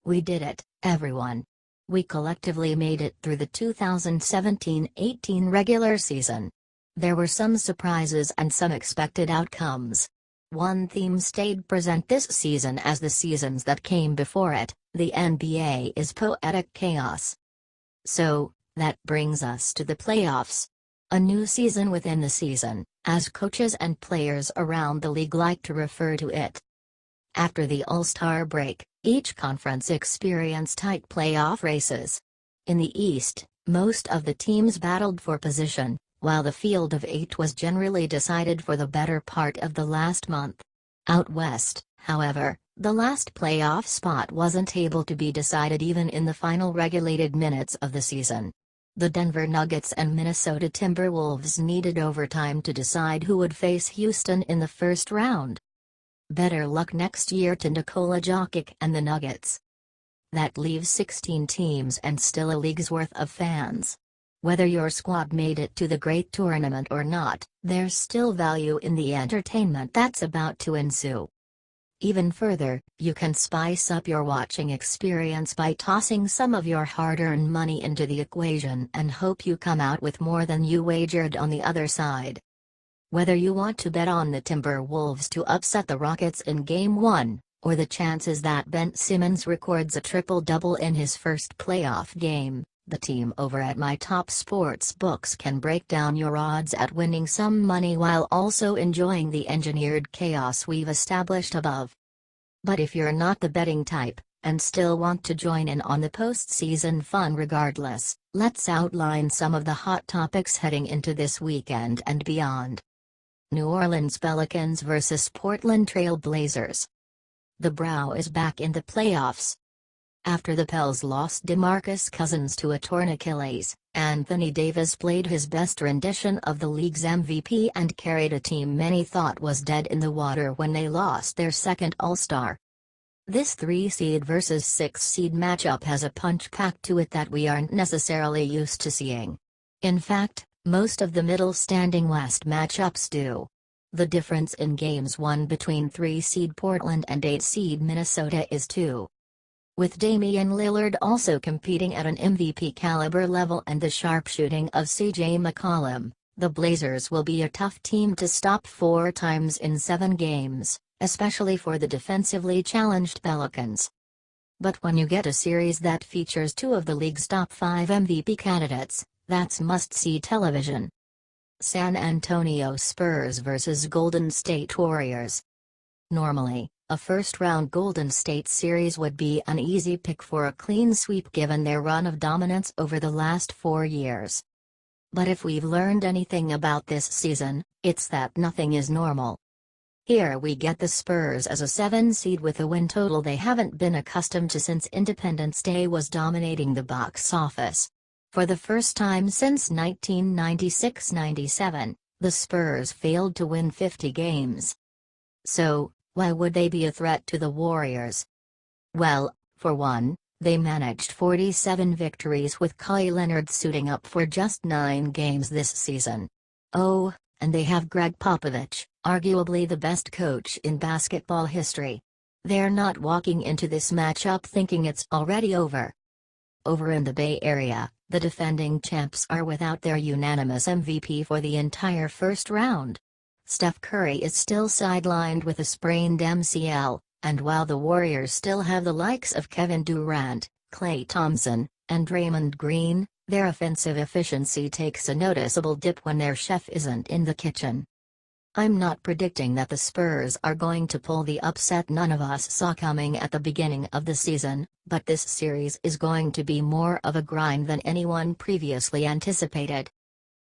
We did it, everyone. We collectively made it through the 2017-18 regular season. There were some surprises and some expected outcomes. One theme stayed present this season as the seasons that came before it: the NBA is poetic chaos. So, that brings us to the playoffs. A new season within the season, as coaches and players around the league like to refer to it. After the All-Star break, each conference experienced tight playoff races. In the East, most of the teams battled for position, while the field of 8 was generally decided for the better part of the last month. Out West, however, the last playoff spot wasn't able to be decided even in the final regulated minutes of the season. The Denver Nuggets and Minnesota Timberwolves needed overtime to decide who would face Houston in the first round. Better luck next year to Nikola Jokic and the Nuggets. That leaves 16 teams and still a league's worth of fans. Whether your squad made it to the great tournament or not, there's still value in the entertainment that's about to ensue. Even further, you can spice up your watching experience by tossing some of your hard-earned money into the equation and hope you come out with more than you wagered on the other side. Whether you want to bet on the Timberwolves to upset the Rockets in Game 1, or the chances that Ben Simmons records a triple-double in his first playoff game, the team over at My Top Sports Books can break down your odds at winning some money while also enjoying the engineered chaos we've established above. But if you're not the betting type, and still want to join in on the postseason fun regardless, let's outline some of the hot topics heading into this weekend and beyond. New Orleans Pelicans vs. Portland Trail Blazers. The Brow is back in the playoffs. After the Pels lost DeMarcus Cousins to a torn Achilles, Anthony Davis played his best rendition of the league's MVP and carried a team many thought was dead in the water when they lost their second All-Star. This 3-seed versus 6-seed matchup has a punch packed to it that we aren't necessarily used to seeing. In fact, most of the middle-standing West matchups do. The difference in games won between 3-seed Portland and 8-seed Minnesota is 2. With Damian Lillard also competing at an MVP caliber level and the sharpshooting of CJ McCollum, the Blazers will be a tough team to stop 4 times in 7 games, especially for the defensively challenged Pelicans. But when you get a series that features 2 of the league's top 5 MVP candidates, that's must-see television. San Antonio Spurs vs. Golden State Warriors. Normally, a first-round Golden State series would be an easy pick for a clean sweep given their run of dominance over the last 4 years. But if we've learned anything about this season, it's that nothing is normal. Here we get the Spurs as a 7-seed with a win total they haven't been accustomed to since Independence Day was dominating the box office. For the first time since 1996-97, the Spurs failed to win 50 games. So, why would they be a threat to the Warriors? Well, for one, they managed 47 victories with Kawhi Leonard suiting up for just 9 games this season. Oh, and they have Greg Popovich, arguably the best coach in basketball history. They're not walking into this matchup thinking it's already over. Over in the Bay Area, the defending champs are without their unanimous MVP for the entire first round. Steph Curry is still sidelined with a sprained MCL, and while the Warriors still have the likes of Kevin Durant, Klay Thompson, and Draymond Green, their offensive efficiency takes a noticeable dip when their chef isn't in the kitchen. I'm not predicting that the Spurs are going to pull the upset none of us saw coming at the beginning of the season, but this series is going to be more of a grind than anyone previously anticipated.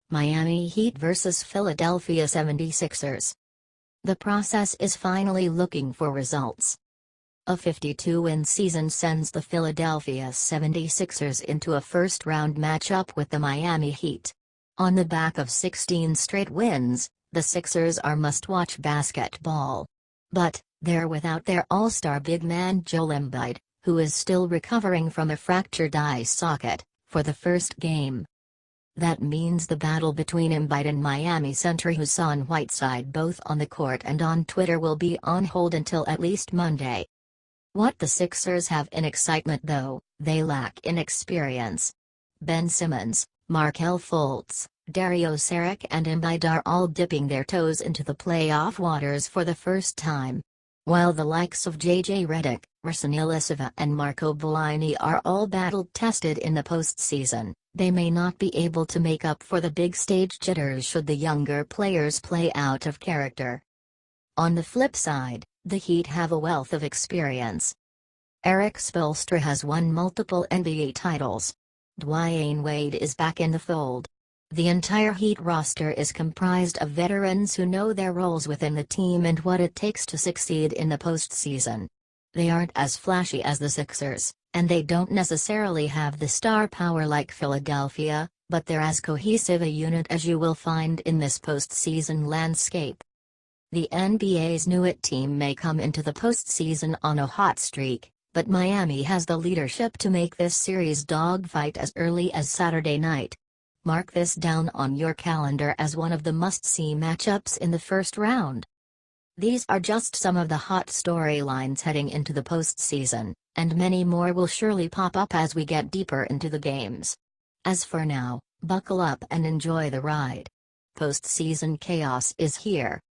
Miami Heat vs. Philadelphia 76ers. The process is finally looking for results. A 52-win season sends the Philadelphia 76ers into a first-round matchup with the Miami Heat. On the back of 16 straight wins, the Sixers are must-watch basketball. But, they're without their all-star big man Joel Embiid, who is still recovering from a fractured eye socket, for the first game. That means the battle between Embiid and Miami center Hassan Whiteside both on the court and on Twitter will be on hold until at least Monday. What the Sixers have in excitement though, they lack in experience. Ben Simmons, Markelle Fultz, Dario Saric and Embiid are all dipping their toes into the playoff waters for the first time. While the likes of J.J. Redick, Rasan Ilyasova and Marco Bellini are all battle-tested in the postseason, they may not be able to make up for the big stage jitters should the younger players play out of character. On the flip side, the Heat have a wealth of experience. Eric Spoelstra has won multiple NBA titles. Dwayne Wade is back in the fold. The entire Heat roster is comprised of veterans who know their roles within the team and what it takes to succeed in the postseason. They aren't as flashy as the Sixers, and they don't necessarily have the star power like Philadelphia, but they're as cohesive a unit as you will find in this postseason landscape. The NBA's newest team may come into the postseason on a hot streak, but Miami has the leadership to make this series dogfight as early as Saturday night. Mark this down on your calendar as one of the must-see matchups in the first round. These are just some of the hot storylines heading into the postseason, and many more will surely pop up as we get deeper into the games. As for now, buckle up and enjoy the ride. Postseason chaos is here.